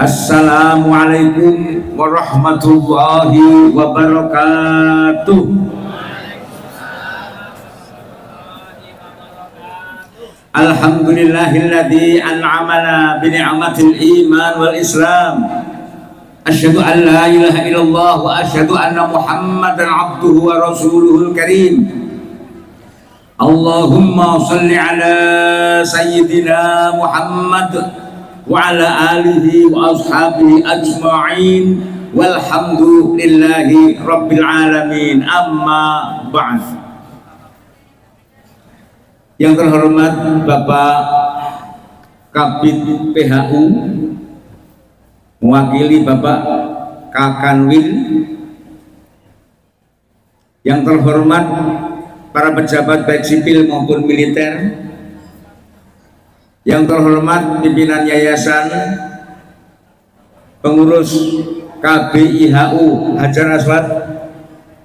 Assalamualaikum warahmatullahi wabarakatuh. Alhamdulillahilladzi an'amana bi ni'matil iman wal islam. Asyhadu an la ilaha illallah wa asyhadu anna Muhammadan abduhu wa rasuluhul karim. Allahumma shalli ala sayyidina Muhammad wa ala alihi wa ashabihi ajma'in walhamdulillahi rabbil alamin. Amma ba'd. Yang terhormat Bapak Kabid PHU, mewakili Bapak Kakanwil, yang terhormat para pejabat baik sipil maupun militer, yang terhormat pimpinan yayasan, pengurus KBIHU Hajar Aswad,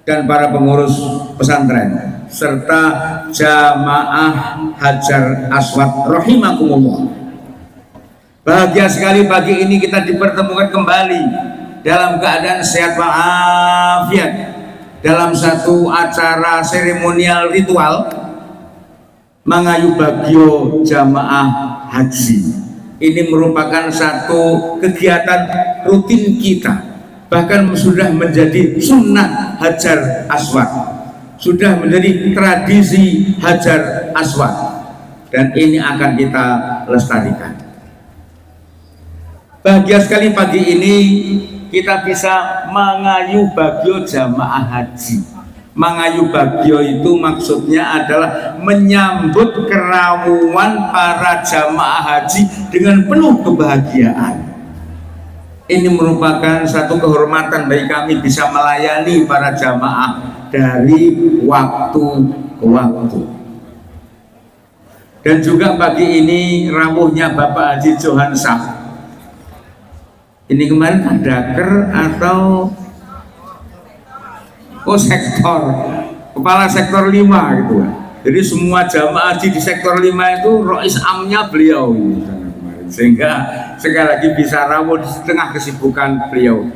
dan para pengurus pesantren serta jamaah Hajar Aswad rahimakumullah. Bahagia sekali pagi ini kita dipertemukan kembali dalam keadaan sehat walafiat dalam satu acara seremonial ritual Mangayu Bagio Jamaah Haji. Ini merupakan satu kegiatan rutin kita, bahkan sudah menjadi sunnah Hajar Aswad, sudah menjadi tradisi Hajar Aswad, dan ini akan kita lestarikan. Bahagia sekali pagi ini kita bisa Mangayu Bagio Jamaah Haji. Mangayu Bagio itu maksudnya adalah menyambut keramuan para jamaah haji dengan penuh kebahagiaan. Ini merupakan satu kehormatan bagi kami bisa melayani para jamaah dari waktu ke waktu. Dan juga pagi ini rawuhnya Bapak Haji Johansah. Ini kemarin Kadaker atau sektor, kepala sektor 5 gitu. Jadi semua jamaah haji di sektor 5 itu rois amnya beliau gitu. Sehingga sekali lagi bisa rawuh di tengah kesibukan beliau.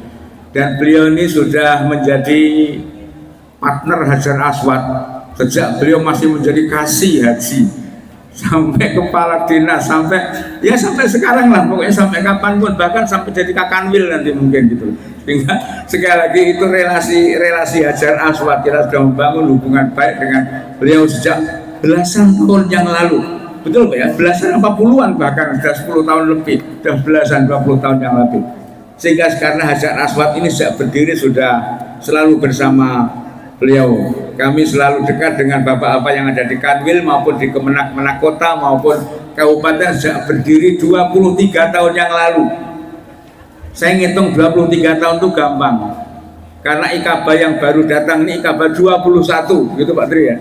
Dan beliau ini sudah menjadi partner Hajar Aswad sejak beliau masih menjadi kasih haji, sampai kepala dinas, sampai sekarang lah, pokoknya sampai kapanpun, bahkan sampai jadi Kakanwil nanti mungkin gitu. Sehingga sekali lagi itu relasi Hajar Aswad, kita sudah membangun hubungan baik dengan beliau sejak belasan tahun yang lalu. Betul Pak ya, belasan apa puluhan, bahkan sudah 10 tahun lebih, sudah belasan 20 tahun yang lebih. Sehingga sekarang Hajar Aswad ini sejak berdiri sudah selalu bersama beliau. Kami selalu dekat dengan bapak-bapak yang ada di Kanwil maupun di Kemenak Kota maupun Kabupaten sejak berdiri 23 tahun yang lalu. Saya ngitung 23 tahun itu gampang, karena Ikaba yang baru datang ini Ikaba 21 gitu Pak Tri ya,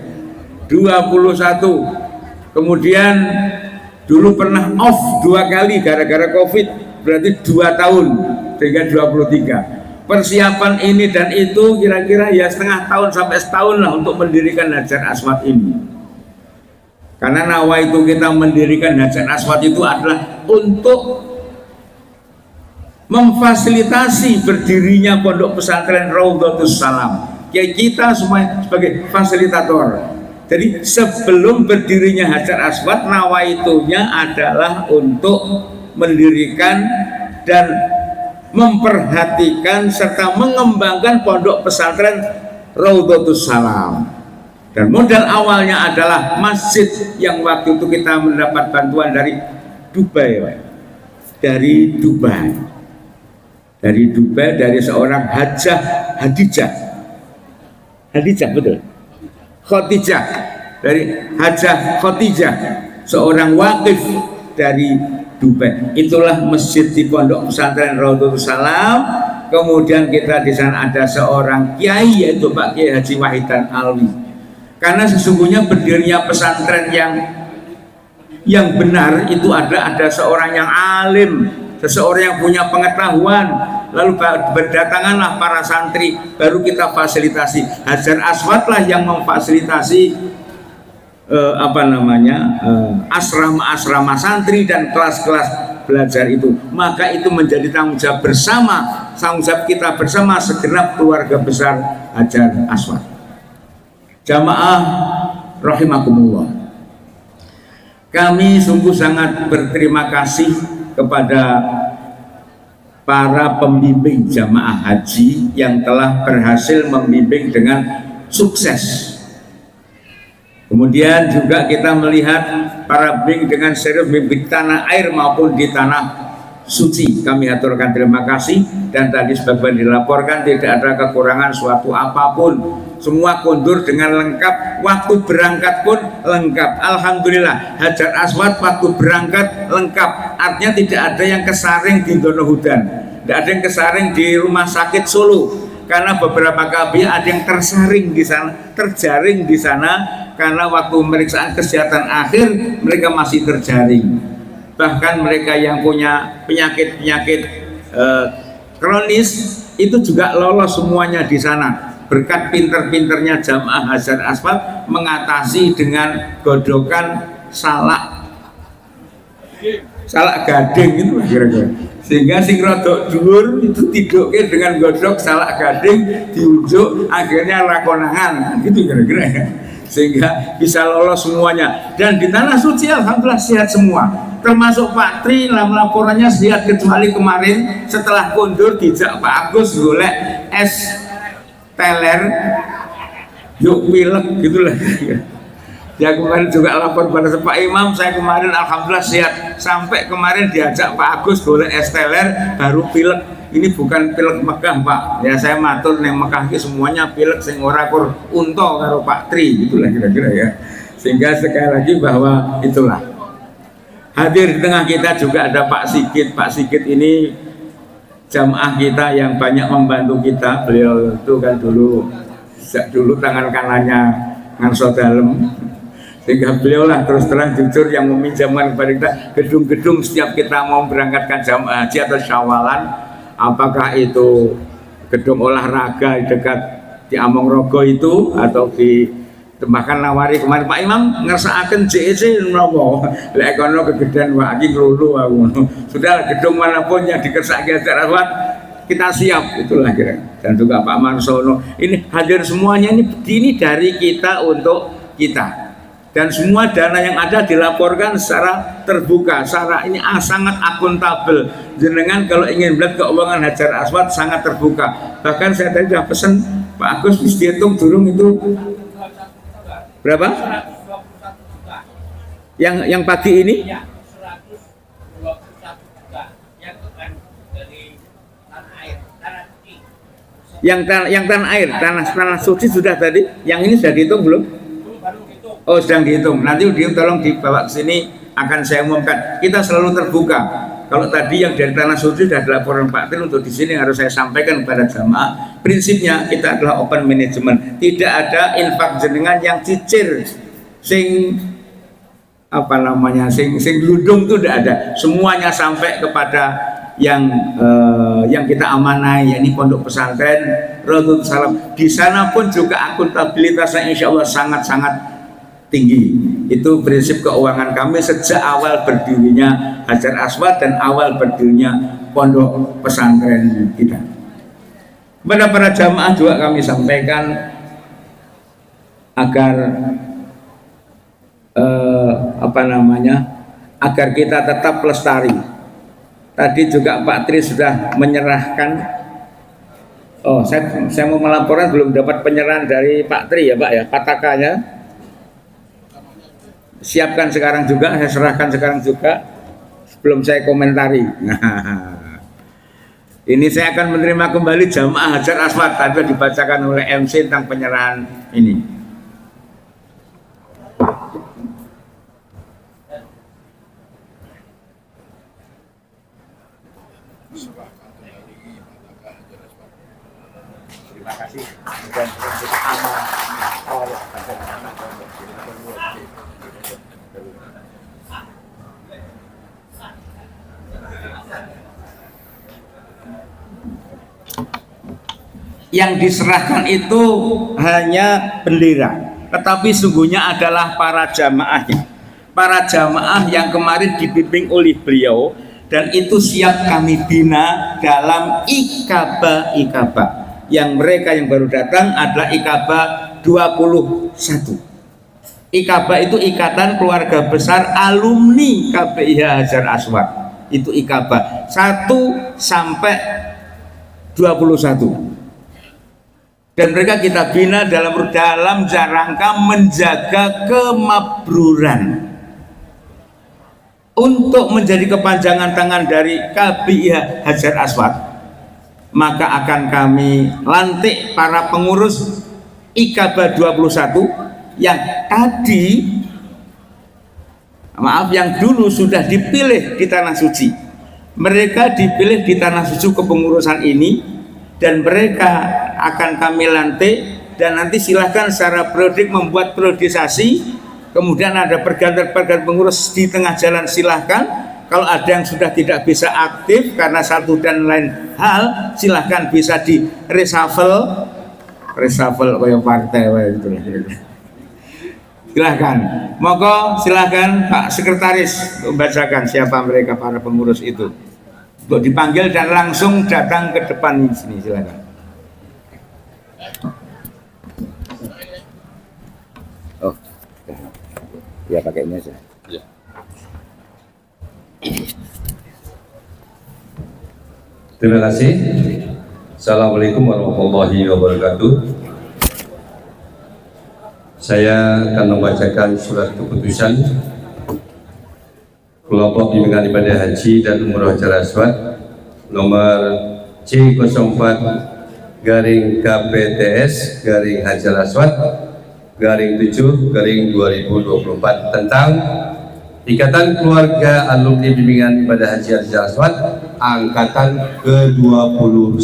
21. Kemudian dulu pernah off 2 kali gara-gara COVID, berarti 2 tahun sehingga 23. Persiapan ini dan itu kira-kira ya setengah tahun sampai setahun lah untuk mendirikan Hajar Aswad ini. Karena nawaitu kita mendirikan Hajar Aswad itu adalah untuk memfasilitasi berdirinya pondok pesantren Raudhatus Salam. Ya, kita semua sebagai fasilitator. Jadi sebelum berdirinya Hajar Aswad, nawaitunya adalah untuk mendirikan dan memperhatikan serta mengembangkan pondok pesantren Raudhatus Salam. Dan modal awalnya adalah masjid yang waktu itu kita mendapat bantuan dari Dubai, dari seorang Hajah Hadijah betul, Khotijah, dari Hajah Khotijah, seorang wakif dari Dubai. Itulah masjid di pondok pesantren Raudhatus Salam. Kemudian kita di sana ada seorang kiai, yaitu Pak Kiai Haji Wahidan Alwi. Karena sesungguhnya berdirinya pesantren yang benar itu ada seorang yang alim, seseorang yang punya pengetahuan, lalu berdatanganlah para santri, baru kita fasilitasi. Hajar Aswad lah yang memfasilitasi asrama-asrama santri dan kelas-kelas belajar itu, maka itu menjadi tanggung jawab bersama, tanggung jawab kita bersama segenap keluarga besar Hajar Aswad. Jamaah rahimakumullah, kami sungguh sangat berterima kasih kepada para pembimbing jamaah haji yang telah berhasil membimbing dengan sukses. Kemudian juga kita melihat para bimbing dengan serius bimbing tanah air maupun di tanah suci. Kami aturkan terima kasih, dan tadi sebagaimana dilaporkan tidak ada kekurangan suatu apapun. Semua kondur dengan lengkap, waktu berangkat pun lengkap. Alhamdulillah, Hajar Aswad waktu berangkat lengkap. Artinya tidak ada yang kesaring di Donohudan, tidak ada yang kesaring di rumah sakit Solo, karena beberapa KBH ada yang tersaring di sana, terjaring di sana, karena waktu pemeriksaan kesehatan akhir mereka masih terjaring. Bahkan mereka yang punya penyakit-penyakit kronis itu juga lolos semuanya di sana, berkat pinter-pinternya jamaah Hajar Aswad mengatasi dengan godokan salak gading itu kira-kira, sehingga sing rodok dhuwur itu tiduknya dengan godok salak gading diunjuk, akhirnya lakonangan gitu kira-kira ya, sehingga bisa lolos semuanya. Dan di tanah suci alhamdulillah sehat semua, termasuk Pak Tri, laporannya sehat kecuali kemarin setelah kondur dijak Pak Agus golek es teler yuk pilek gitulah. Ya kemarin juga lapor pada Pak Imam, saya kemarin alhamdulillah sehat, sampai kemarin diajak Pak Agus golek es teler baru pilek. Ini bukan pilek Mekah Pak, ya saya matur neng Mekah ini semuanya pilek sing ora kur unto karo Pak Tri gitulah kira-kira ya. Sehingga sekali lagi bahwa itulah, hadir di tengah kita juga ada Pak Sigit. Pak Sigit ini jamaah kita yang banyak membantu kita. Beliau itu kan dulu tangan kanannya nganso dalem, sehingga beliau lah terus terang jujur yang meminjamkan kepada kita gedung-gedung setiap kita mau berangkatkan jamaah haji atau syawalan, apakah itu gedung olahraga dekat di Amongrogo itu atau di bahkan nawari kemarin Pak Imam ngersakaken JEC nopo lek kono kegedean Pak iki nglulu aku. Sudah gedung manapun yang dikersakake Hajar Aswad kita siap, itulah kira. Dan juga Pak Marsono ini hadir semuanya, ini dari kita untuk kita. Dan semua dana yang ada dilaporkan secara terbuka, secara ini sangat akuntabel. Jenengan kalau ingin melihat keuangan Hajar Aswad sangat terbuka. Bahkan saya tadi sudah pesan Pak Agus bisa dihitung durung itu berapa? Yang pagi ini? Yang tanah air, tanah suci sudah tadi. Yang ini sudah dihitung belum? Oh sedang dihitung. Nanti tolong dibawa ke sini, akan saya umumkan. Kita selalu terbuka. Kalau tadi yang dari tanah suci sudah dilaporkan Pak Tin, untuk di sini harus saya sampaikan kepada jamaah. Prinsipnya kita adalah open management. Tidak ada infak jenengan yang cicir, sing apa namanya, sing gludung itu tidak ada. Semuanya sampai kepada yang kita amanai, yakni pondok pesantren Radul Salam. Di sana pun juga akuntabilitasnya insya Allah sangat-sangat tinggi. Itu prinsip keuangan kami sejak awal berdirinya Hajar Aswad dan awal berdirinya pondok pesantren kita. Kepada para jamaah juga kami sampaikan agar agar kita tetap lestari. Tadi juga Pak Tri sudah menyerahkan. Oh, saya mau melaporkan belum dapat penyerahan dari Pak Tri ya Pak ya, patakannya. Siapkan sekarang juga, saya serahkan sekarang juga sebelum saya komentari. Nah, ini saya akan menerima kembali jamaah Hajar Aswad, tadi dibacakan oleh MC tentang penyerahan ini. Terima kasih. Yang diserahkan itu hanya bendera, tetapi sungguhnya adalah para jamaahnya. Para jamaah yang kemarin dibimbing oleh beliau dan itu siap kami bina dalam ikaba yang mereka yang baru datang adalah ikaba 21. Ikaba itu ikatan keluarga besar alumni KBIH Hajar Aswad, itu ikaba 1 sampai 21, dan mereka kita bina dalam rangka menjaga kemabruran untuk menjadi kepanjangan tangan dari KBIH Hajar Aswad. Maka akan kami lantik para pengurus ikaba 21 yang dulu sudah dipilih di Tanah Suci. Mereka dipilih di Tanah Suci kepengurusan ini, dan mereka akan kami lantik, dan nanti silahkan secara periodik membuat periodisasi. Kemudian ada pergantian pengurus di tengah jalan, silahkan. Kalau ada yang sudah tidak bisa aktif karena satu dan lain hal, silahkan bisa di reshuffle kayak partai itu. Silahkan, monggo silahkan Pak Sekretaris membacakan siapa mereka para pengurus itu, untuk dipanggil dan langsung datang ke depan sini, silahkan. Oh, ya pakainya saja. Ya. Terima kasih. Assalamualaikum warahmatullahi wabarakatuh. Saya akan membacakan surat keputusan kelompok bimbingan ibadah haji dan umroh Hajar Aswad nomor C04/KPTS Hajar Aswad /7/2024 tentang Ikatan Keluarga Alumni Bimbingan Ibadah Haji Hajar Aswad angkatan ke-21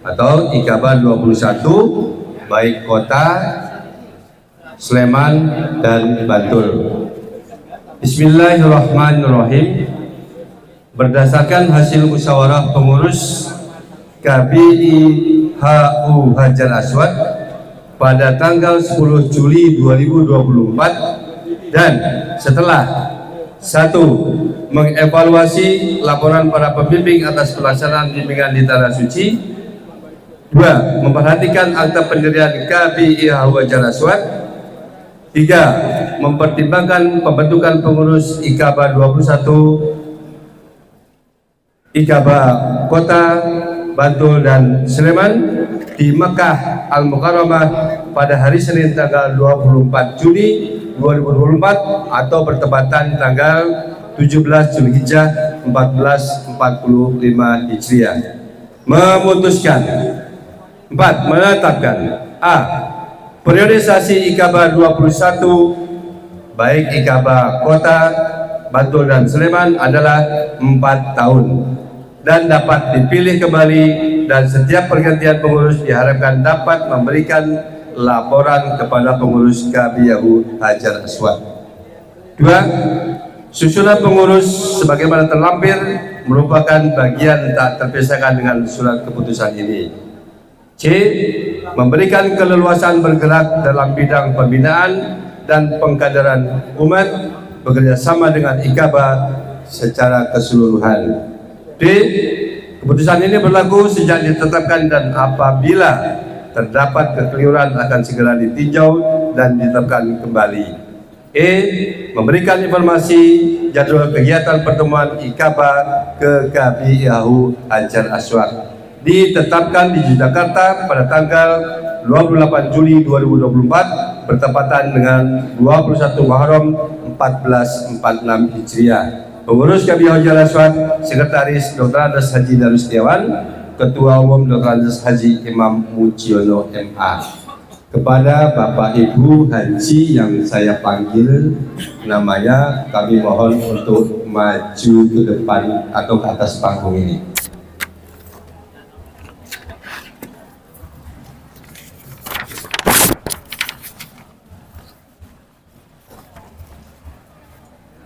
atau Ikaba 21 baik kota Sleman dan Bantul. Bismillahirrahmanirrahim. Berdasarkan hasil musyawarah pengurus KBIHU Hajar Aswad pada tanggal 10 Juli 2024, dan setelah 1. mengevaluasi laporan para pembimbing atas pelaksanaan bimbingan di Tanah Suci, 2. memperhatikan akta pendirian KBIHU Hajar Aswad, 3. mempertimbangkan pembentukan pengurus Ikaba 21 Ikaba Kota Bantul dan Sleman di Mekah Al-Mukarramah pada hari Senin tanggal 24 Juni 2024 atau bertepatan tanggal 17 Zulhijjah 1445 Hijriah. Memutuskan 4. menetapkan A. periodisasi Ikaba 21 baik Ikaba Kota Bantul dan Sleman adalah 4 tahun dan dapat dipilih kembali, dan setiap pergantian pengurus diharapkan dapat memberikan laporan kepada pengurus KBIHU Hajar Aswad. 2. susunan pengurus sebagaimana terlampir merupakan bagian tak terpisahkan dengan surat keputusan ini. C. memberikan keleluasan bergerak dalam bidang pembinaan dan pengkaderan umat bekerjasama dengan Ikaba secara keseluruhan. D. keputusan ini berlaku sejak ditetapkan, dan apabila terdapat kekeliruan akan segera ditinjau dan ditetapkan kembali. E. memberikan informasi jadwal kegiatan pertemuan Ikaba ke KBIHU Hajar Aswad ditetapkan di Jakarta pada tanggal 28 Juli 2024 bertepatan dengan 21 Muharram 1446 Hijriah. Pengurus KBIHU Hajar Aswad, Sekretaris Dr. Andes Haji Darus Setiawan, Ketua Umum Dr. Andes Haji Imam Mujiono MA. Kepada Bapak Ibu Haji yang saya panggil namanya, kami mohon untuk maju ke depan atau ke atas panggung ini.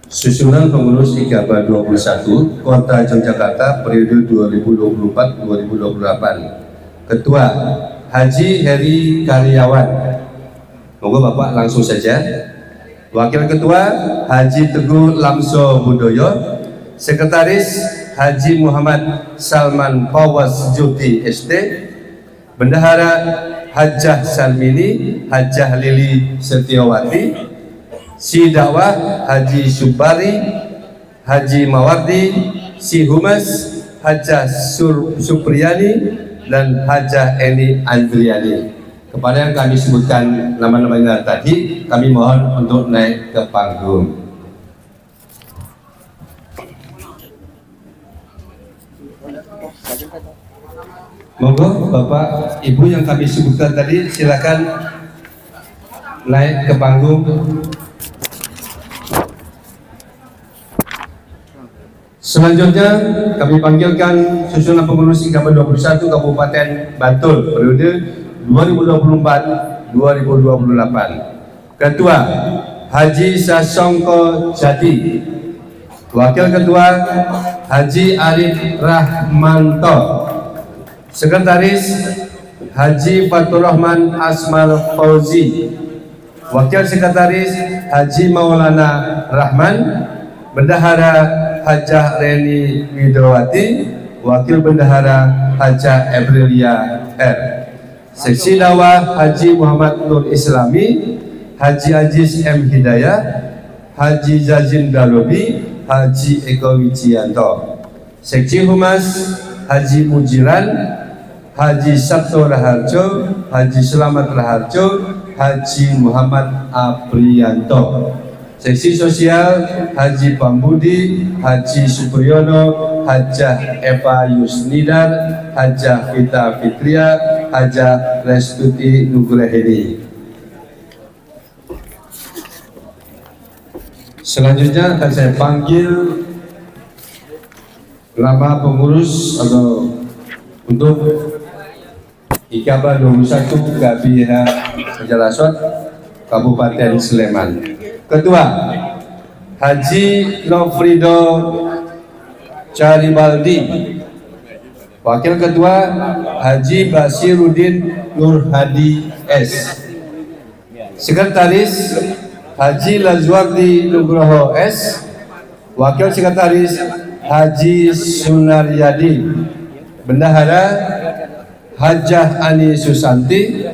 Susunan pengurus Ikaba 21 Kota Yogyakarta periode 2024-2028. Ketua Haji Heri Karyawan, monggo Bapak langsung saja. Wakil Ketua Haji Teguh Lamso Budoyo, Sekretaris Haji Muhammad Salman Fawaz Juti ST, Bendahara Hajah Salmini Hajah Lili Setiawati, Si Dakwah Haji Subari Haji Mawardi, Si Humas Hajah Supriyani, dan Hajah Eni Andriani. Kepada yang kami sebutkan nama-namanya tadi, kami mohon untuk naik ke panggung. Monggo Bapak Ibu yang kami sebutkan tadi, silakan naik ke panggung. Selanjutnya kami panggilkan susunan pengurus IKB 21 Kabupaten Bantul periode 2024-2028. Ketua Haji Sasongko Jati, Wakil Ketua Haji Arif Rahmanto, Sekretaris Haji Fatur Rahman Asmal Fauzi, Wakil Sekretaris Haji Maulana Rahman, Bendahara Hajah Reni Widowati, Wakil Bendahara Hajah Ebrilia R, Seksi Dakwah Haji Muhammad Nur Islami, Haji Aziz M Hidayah, Haji Zazin Dalobi, Haji Eko Wijianto, Seksi Humas Haji Mujiran, Haji Sabto Raharjo, Haji Selamat Raharjo, Haji Muhammad Aprianto, Seksi Sosial Haji Pambudi, Haji Supriyono, Hajah Eva Yusnidar, Hajah Vita Fitria, Hajah Restuti Nugraheni. Selanjutnya akan saya panggil nama pengurus atau untuk IKB 21 KBH Jalasot Kabupaten Sleman. Ketua Haji Nofrido Caribaldi, Wakil Ketua Haji Basiruddin Nur Hadi S, Sekretaris Haji Lazwardi Nugroho S, Wakil Sekretaris Haji Sunaryadi, Bendahara Hajah Ani Susanti,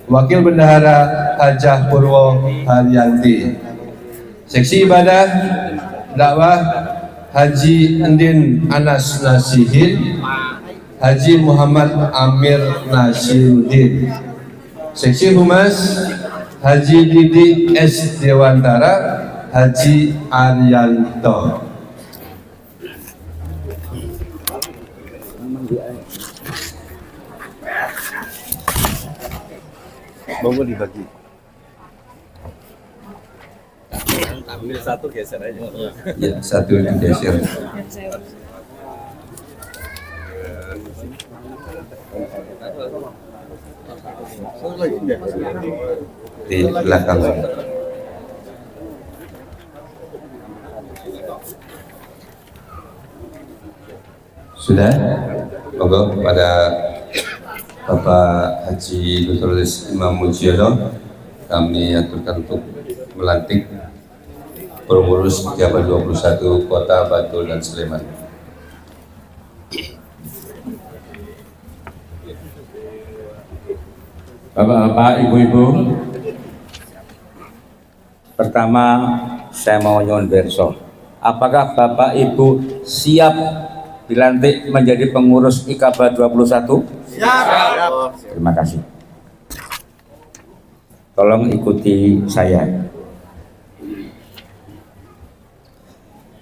Wakil Bendahara Hajah Purwo Haryanti. Seksi Ibadah Dakwah Haji Endin Anas Nasihin, Haji Muhammad Amir Nasiruddin. Seksi Humas Haji Didi S Dewantara, Haji Arianto. Monggo dibagi. Ambil satu geser aja. Ya, satu geser. Di belakang. Sudah? Monggo pada Bapak Haji Dr. Imam Mujiono kami aturkan untuk melantik pengurus IKB 21 Kota Bantul dan Sleman. Bapak-bapak, ibu-ibu, pertama saya mau nyuwun pirsa, apakah Bapak Ibu siap dilantik menjadi pengurus IKB 21? Siap. Terima kasih. Tolong ikuti saya.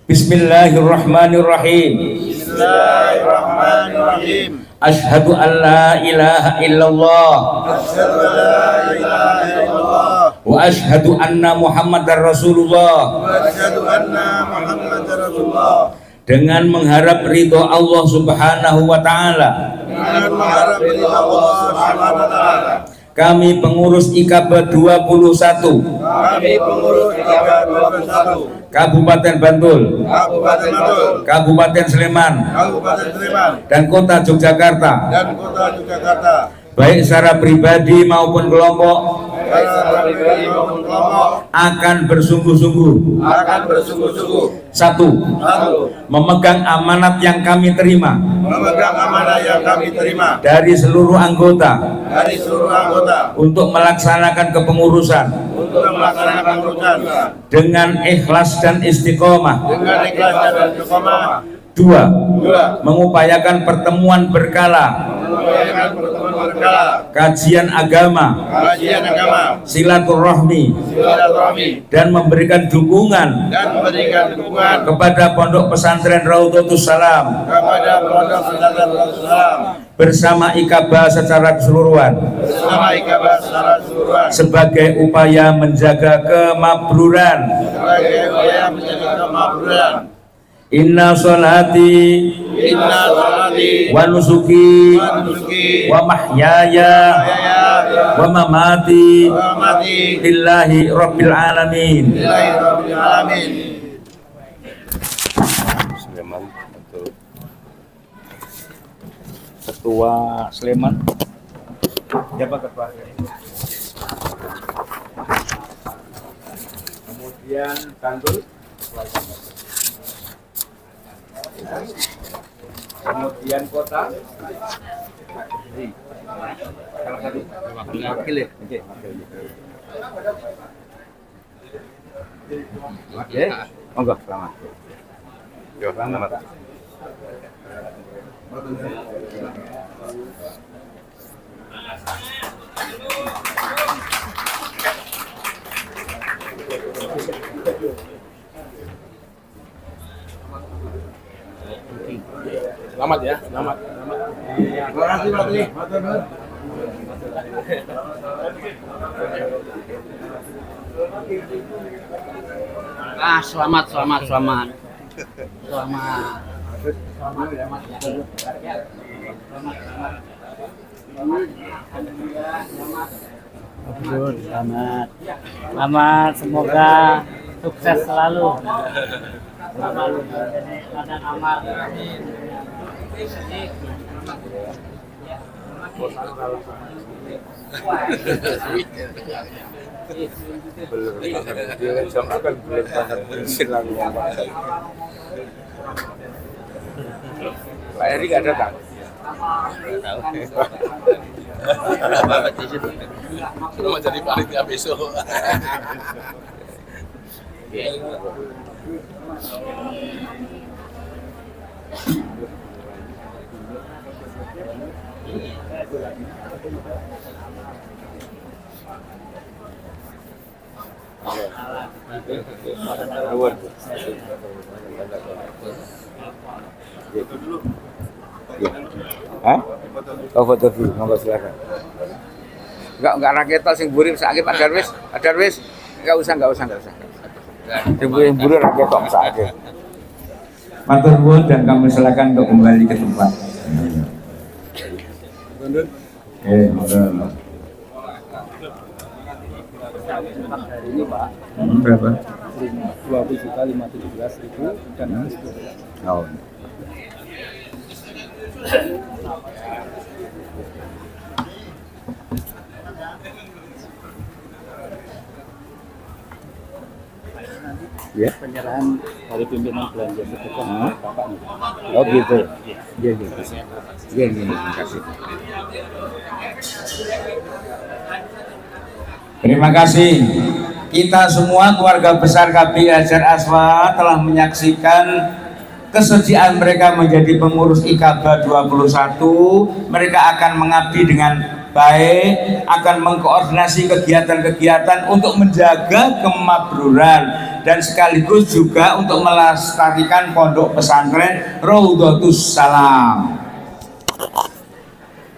Bismillahirrahmanirrahim. Bismillahirrahmanirrahim. Asyhadu an la ilaha illallah. Asyhadu an la ilaha illallah. Wa asyhadu anna Muhammadar Rasulullah. Wa asyhadu anna Muhammadar Rasulullah. Dengan mengharap ridho Allah Subhanahu wa taala. Dengan mengharap ridho Allah Subhanahu wa taala. Kami pengurus IKB 21. Kami pengurus IKB 21. Kabupaten Bantul, Kabupaten Bantul, Kabupaten Sleman, Kabupaten Sleman, dan Kota Yogyakarta, dan Kota Yogyakarta, baik secara pribadi maupun kelompok, akan bersungguh-sungguh. Satu, memegang amanat yang kami terima dari seluruh anggota untuk melaksanakan kepengurusan dengan ikhlas dan istiqomah. Dua, mengupayakan pertemuan berkala, kajian agama, silaturahmi, dan memberikan dukungan kepada Pondok Pesantren Raudhatus Salam bersama IKABA secara keseluruhan sebagai upaya menjaga kemabruran. Inna sholati wa nusuki wa mahyaya wa mamati lillahi rabbil alamin. Ketua Sleman. Siapa ketua? Kemudian Tantul. Kemudian kota. Wakil ya? Oke. Monggo, selamat. Yo, selamat. Selamat ya, selamat. Terima kasih Pak Tri. Selamat. Selamat, semoga sukses selalu. Selamat ladang amal. Pak Eri nggak datang. Cuma jadi panitia besok. Hah? Oh, foto dulu, monggo silakan. Enggak rakyat sing mburi sakit Pak Darwis. Pak Darwis, enggak usah. Sing mburi rakyat kok sakit. Matur nuwun dan kami silakan untuk kembali ke tempat. Ini Pak. Berapa? 20.517.000 dan Oh. Ya. Penyerahan dari pimpinan belanja sedekah Bapak nih. Oh gitu. Iya. Iya, terima kasih. Terima kasih. Kita semua keluarga besar KB Hajar Aswad telah menyaksikan kesediaan mereka menjadi pengurus IKABA 21. Mereka akan mengabdi dengan baik, akan mengkoordinasi kegiatan-kegiatan untuk menjaga kemabruran dan sekaligus juga untuk melestarikan Pondok Pesantren Raudhatus Salam.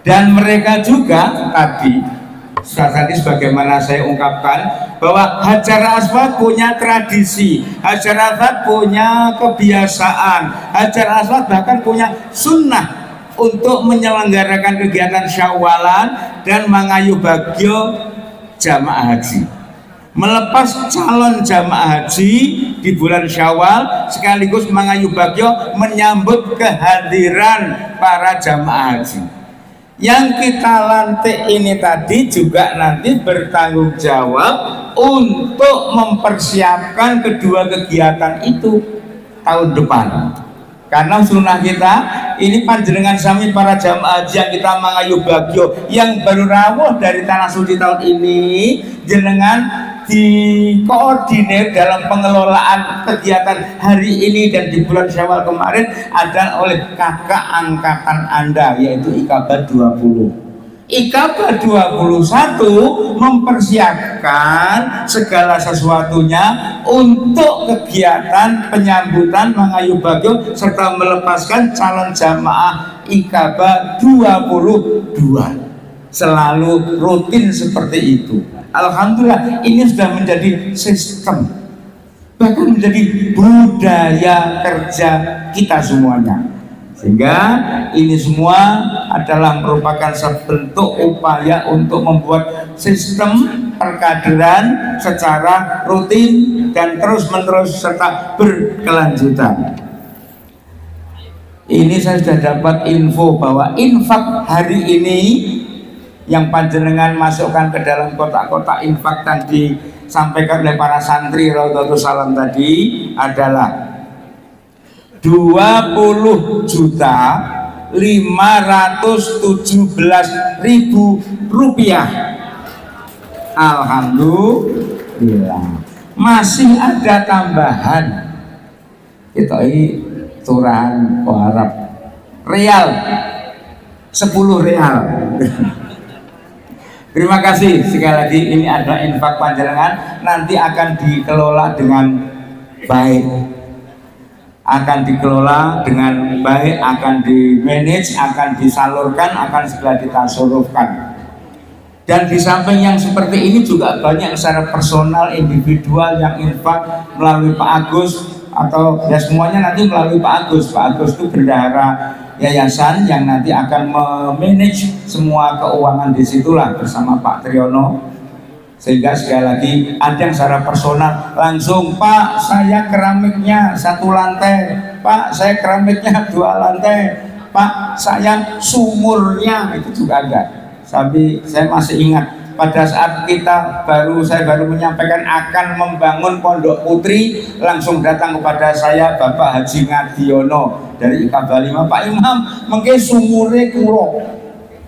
Dan mereka juga tadi sebagaimana saya ungkapkan bahwa Hajar Aswad punya tradisi, Hajar Aswad punya kebiasaan, Hajar Aswad bahkan punya sunnah untuk menyelenggarakan kegiatan Syawalan dan mangayu bagyo jamaah haji, melepas calon jamaah haji di bulan Syawal sekaligus mangayu bagyo menyambut kehadiran para jamaah haji. Yang kita lantik ini tadi juga nanti bertanggung jawab untuk mempersiapkan kedua kegiatan itu tahun depan. Karena sunnah kita ini panjenengan sami para jamaah haji yang kita mangayu bagyo yang baru rawuh dari tanah suci tahun ini, jenengan dikoordinir dalam pengelolaan kegiatan hari ini dan di bulan Syawal kemarin adalah oleh kakak angkatan Anda, yaitu IKB 20. IKB 21 mempersiapkan segala sesuatunya untuk kegiatan penyambutan Mangayu Bagyo serta melepaskan calon jamaah IKB 22. Selalu rutin seperti itu. Alhamdulillah ini sudah menjadi sistem, bahkan menjadi budaya kerja kita semuanya. Sehingga ini semua adalah merupakan sebentuk upaya untuk membuat sistem perkaderan secara rutin dan terus-menerus serta berkelanjutan. Ini saya sudah dapat info bahwa infak hari ini yang panjenengan masukkan ke dalam kotak-kotak infak tadi disampaikan oleh para santri Raudhatul Salam tadi adalah 20.517.000 rupiah. Alhamdulillah. Masih ada tambahan. Itu turahan Arab. Real 10 real. Terima kasih sekali lagi. Ini ada infak panjenengan, nanti akan dikelola dengan baik. Akan dikelola dengan baik, akan di-manage, akan disalurkan, akan segera ditasorufkan. Dan di samping yang seperti ini juga banyak secara personal, individual yang infak melalui Pak Agus atau ya semuanya nanti melalui Pak Agus. Pak Agus itu bendahara yayasan yang nanti akan memanage semua keuangan disitulah bersama Pak Triyono. Sehingga sekali lagi ada yang secara personal langsung, Pak saya keramiknya 1 lantai, Pak saya keramiknya 2 lantai, Pak saya sumurnya, itu juga ada. Tapi saya masih ingat pada saat saya baru menyampaikan akan membangun Pondok Putri, langsung datang kepada saya Bapak Haji Ngadiono dari IKB 5, Pak Imam mungkin sumure kulo.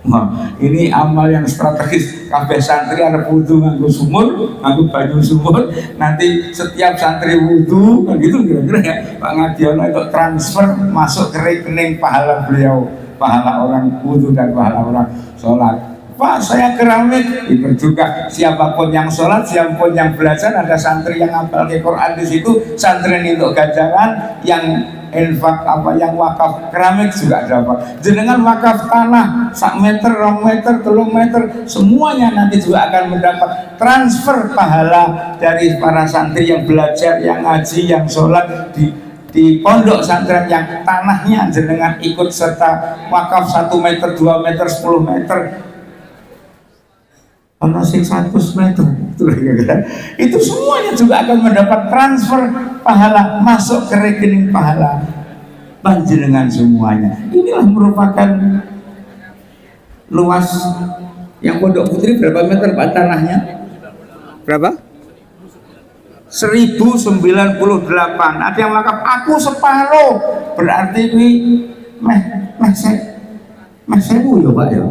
Nah, ini amal yang strategis. Kabeh santri ada wudhu nganggo sumur, nganggo banyu sumur. Nanti setiap santri wudhu, kan gitu kira-kira ya. Pak Ngadiono itu transfer masuk ke rekening pahala beliau, pahala orang wudhu dan pahala orang sholat. Pak saya keramik, itu juga siapapun yang sholat, siapapun yang belajar, ada santri yang hafal Quran di situ, santri ini untuk ganjaran, yang infak yang wakaf keramik juga dapat. Jenengan wakaf tanah 1 meter, 2 meter, 3 meter, semuanya nanti juga akan mendapat transfer pahala dari para santri yang belajar, yang ngaji, yang sholat di pondok santren yang tanahnya jenengan ikut serta wakaf 1 meter, 2 meter, 10 meter, masih 100 meter. Itu semuanya juga akan mendapat transfer pahala masuk ke rekening pahala panjenengan semuanya. Inilah merupakan luas yang Pondok Putri berapa meter Pak tanahnya? Berapa? 1098. Ada yang wakaf aku separuh, berarti ini meh sewu ya Pak ya.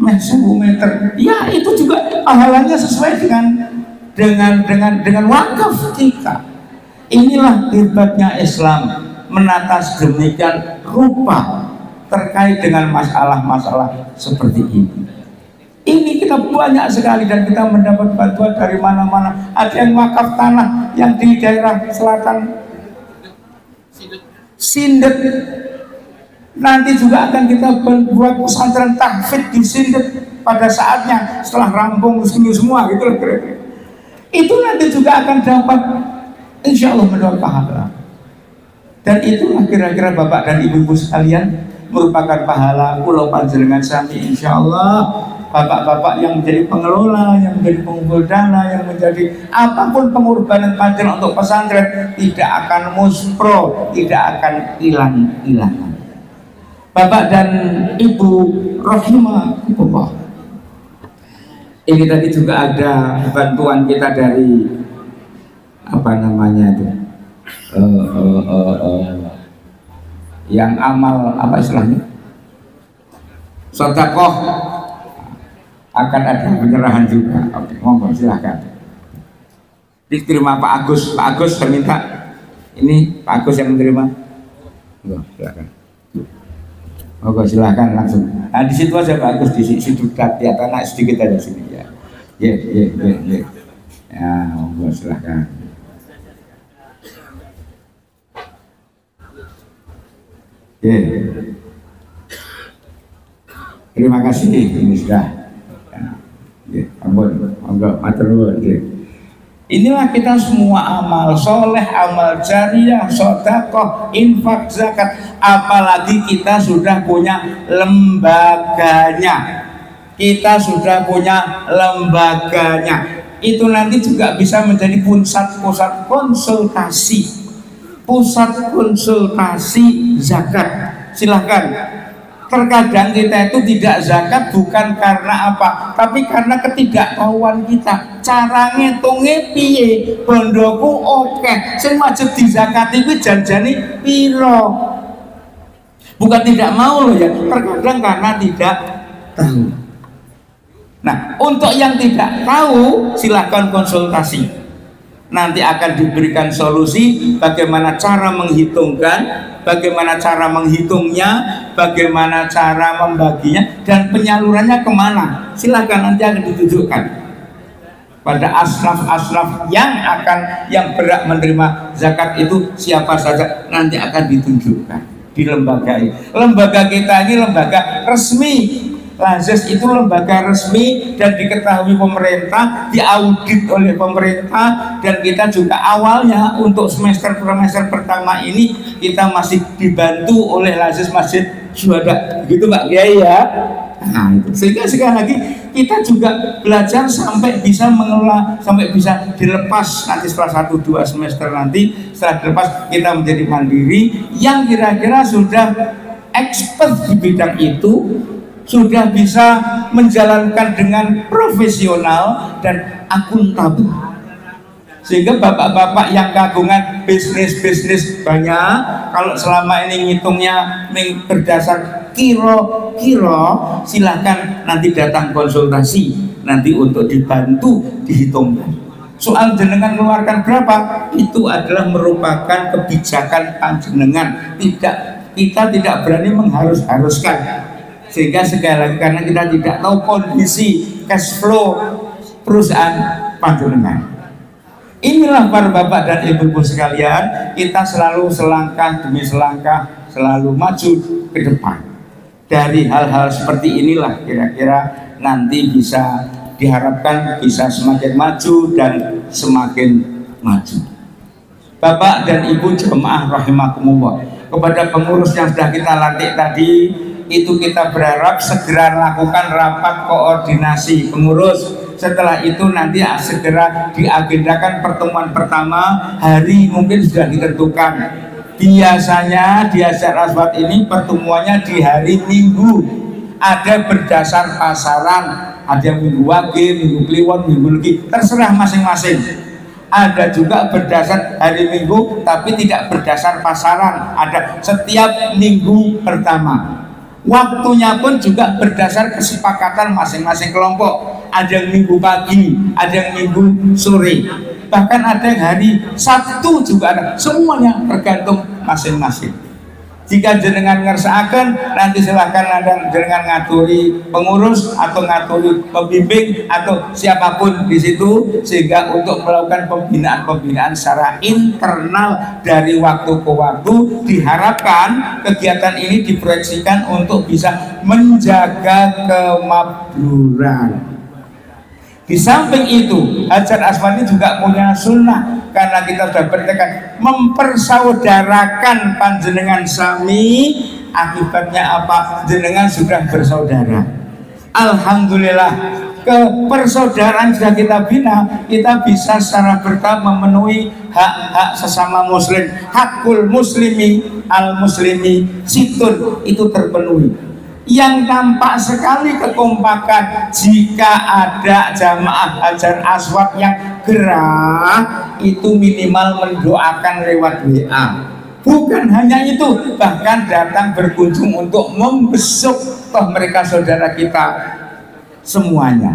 1000 meter, ya itu juga pahalanya sesuai dengan wakaf kita. Inilah hebatnya Islam, menata sedemikian rupa terkait dengan masalah-masalah seperti ini. Ini kita banyak sekali dan kita mendapat bantuan dari mana-mana. Ada yang wakaf tanah yang di daerah selatan Sindet. Nanti juga akan kita buat pesantren tahfidz di Sindet pada saatnya setelah rampung semua gitu loh kira-kira. Itu nanti juga akan dapat insya Allah mendapat pahala. Dan itulah kira-kira Bapak dan Ibu-ibu sekalian merupakan pahala pulau panjenengan sami insya Allah. Bapak-bapak yang menjadi pengelola, yang menjadi pengumpul dana, yang menjadi apapun pengorbanan panjenengan untuk pesantren tidak akan muspro, tidak akan hilang-hilangan. Bapak dan Ibu rahimahullah, ini tadi juga ada bantuan kita dari apa namanya itu, yang amal apa istilahnya, sedekah, akan ada penyerahan juga. Oke, monggo silahkan diterima Pak Agus. Pak Agus saya minta, ini Pak Agus yang menerima. Monggo silahkan. Monggo silahkan langsung. Nah di situ aja Pak Agus, di situ kelihatan sedikit ada sini ya. Ya. Ya, monggo silahkan. Terima kasih, ini sudah. Inilah kita semua amal soleh, amal jariah, sedekah, infak, zakat. Apalagi kita sudah punya lembaganya. Itu nanti juga bisa menjadi pusat-pusat konsultasi zakat. Silahkan. Terkadang kita itu tidak zakat bukan karena apa, tapi karena ketidaktahuan kita. Cara ngitungnya piye, bondoku oke, sing wajib dizakati kuwi janjane piro. Bukan tidak mau loh ya, terkadang karena tidak tahu. Nah, untuk yang tidak tahu silahkan konsultasi. Nanti akan diberikan solusi bagaimana cara menghitungkan, bagaimana cara menghitungnya, bagaimana cara membaginya, dan penyalurannya kemana. Silakan, nanti akan ditunjukkan pada asnaf-asnaf yang berhak menerima zakat itu siapa saja, nanti akan ditunjukkan di lembaga ini. Lembaga kita ini lembaga resmi. Lazis itu lembaga resmi dan diketahui pemerintah, diaudit oleh pemerintah, dan kita juga awalnya untuk semester pertama ini kita masih dibantu oleh Lazis Masjid Syuhada, gitu Pak Kiai ya. Nah, itu. Sehingga sekali lagi kita juga belajar sampai bisa mengelola, sampai bisa dilepas nanti setelah 1-2 semester nanti, setelah dilepas kita menjadi mandiri yang kira-kira sudah expert di bidang itu, sudah bisa menjalankan dengan profesional dan akuntabel. Sehingga bapak-bapak yang kagungan bisnis banyak, kalau selama ini ngitungnya berdasar kiro, silahkan nanti datang konsultasi, nanti untuk dibantu dihitungkan. Soal jenengan keluarkan berapa, itu adalah merupakan kebijakan panjenengan. Kita tidak berani mengharus-haruskan. Sehingga sekali lagi karena kita tidak tahu kondisi cash flow perusahaan panjenengan. Inilah para bapak dan ibu-ibu sekalian, kita selalu selangkah demi selangkah selalu maju ke depan. Dari hal-hal seperti inilah kira-kira nanti bisa diharapkan bisa semakin maju dan semakin maju. Bapak dan ibu jemaah rahimakumullah, kepada pengurus yang sudah kita lantik tadi, itu kita berharap segera lakukan rapat koordinasi pengurus. Setelah itu nanti segera diagendakan pertemuan pertama, hari mungkin sudah ditentukan. Biasanya di Hajar Aswad ini pertemuannya di hari Minggu, ada berdasar pasaran, ada yang Minggu Wage, Minggu Kliwon, Minggu Legi, terserah masing-masing. Ada juga berdasar hari Minggu tapi tidak berdasar pasaran, ada setiap minggu pertama. Waktunya pun juga berdasar kesepakatan masing-masing kelompok. Ada yang minggu pagi, ada yang minggu sore, bahkan ada yang hari Sabtu juga ada. Semuanya tergantung masing-masing. Jika jenengan ngersaaken, nanti silahkan ada jenengan ngaturi pengurus atau ngaturi pembimbing atau siapapun di situ, sehingga untuk melakukan pembinaan secara internal dari waktu ke waktu. Diharapkan kegiatan ini diproyeksikan untuk bisa menjaga kemakmuran. Di samping itu, Hajar Aswad ini juga punya sunnah, karena kita sudah bertekad mempersaudarakan panjenengan sami. Akibatnya apa? Jenengan sudah bersaudara. Alhamdulillah, Persaudaraan sudah kita bina, kita bisa secara bertahap memenuhi hak-hak sesama muslim. Hakul muslimi al muslimi situn, itu terpenuhi. Yang tampak sekali kekompakan jika ada jamaah Hajar Aswad yang gerah, itu minimal mendoakan lewat WA. Bukan hanya itu, bahkan datang berkunjung untuk membesuk, toh mereka saudara kita semuanya.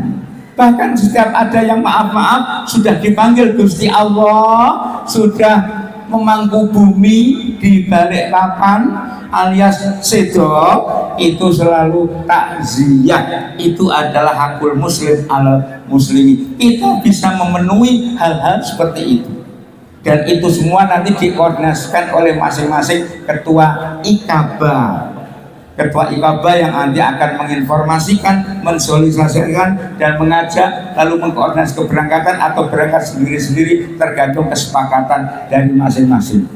Bahkan setiap ada yang maaf-maaf sudah dipanggil Gusti Allah, sudah memangku bumi di balik papan alias sedo, itu selalu takziah. Itu adalah hakul muslim al muslimi. Kita bisa memenuhi hal-hal seperti itu, dan itu semua nanti dikoordinasikan oleh masing-masing ketua IKABA. Ketua IKABA yang nanti akan menginformasikan, mensosialisasikan, dan mengajak, lalu mengkoordinasi keberangkatan atau berangkat sendiri-sendiri tergantung kesepakatan dari masing-masing.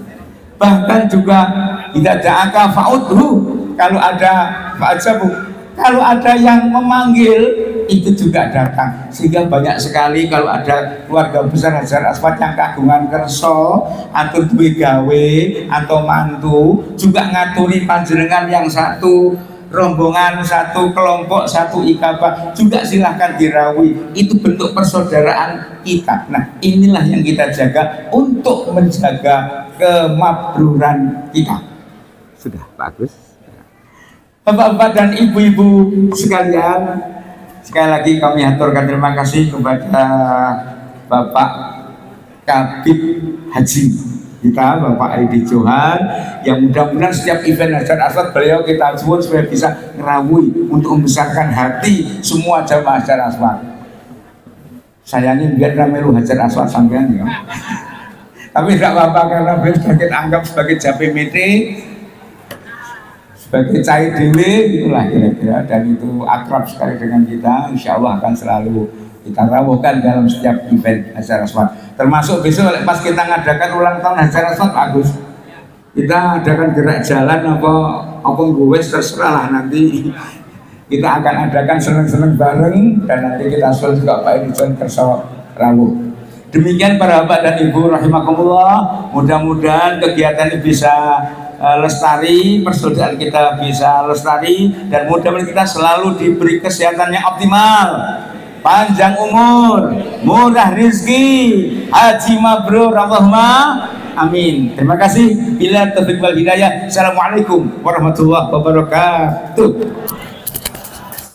Bahkan juga tidak ada fa'udhu, kalau ada fa'ajabu, kalau ada yang memanggil itu juga datang. Sehingga banyak sekali kalau ada keluarga besar Hajar Aswad yang kagungan kerso atau duwe gawe atau mantu, juga ngaturi panjenengan yang satu rombongan, satu kelompok, satu IKABA, juga silahkan dirawi. Itu bentuk persaudaraan kita. Nah, inilah yang kita jaga untuk menjaga kemakmuran kita. Sudah bagus. Bapak-bapak dan ibu-ibu sekalian, sekali lagi kami aturkan terima kasih kepada Bapak Kabid Haji kita, Bapak Edi Johan, yang mudah-mudahan setiap event Hajar Aswad beliau kita suwun supaya bisa ngerawui untuk membesarkan hati semua jamaah Hajar Aswad. Sayangnya biar ramelu Hajar Aswad sampean ya. Tapi tidak apa-apa, karena beliau sudah kita anggap sebagai JPMT, sebagai cai dewi, itulah kira-kira, dan itu akrab sekali dengan kita. Insya Allah akan selalu kita rawuhkan dalam setiap event Hajar Aswad. Termasuk besok pas kita ngadakan ulang tahun Hajar Aswad, bagus. Kita adakan gerak jalan apa gue terserah lah, nanti kita akan adakan seneng-seneng bareng, dan nanti kita susul juga Pak Edi John Kerso rawuh. Demikian para bapak dan ibu rahimakumullah, mudah-mudahan kegiatan ini bisa lestari, persaudaraan kita bisa lestari, dan mudah-mudahan kita selalu diberi kesehatan yang optimal, panjang umur, murah rezeki, haji mabrur, Allahumma amin. Terima kasih. Bila taufiq wal hidayah. Assalamualaikum warahmatullahi wabarakatuh.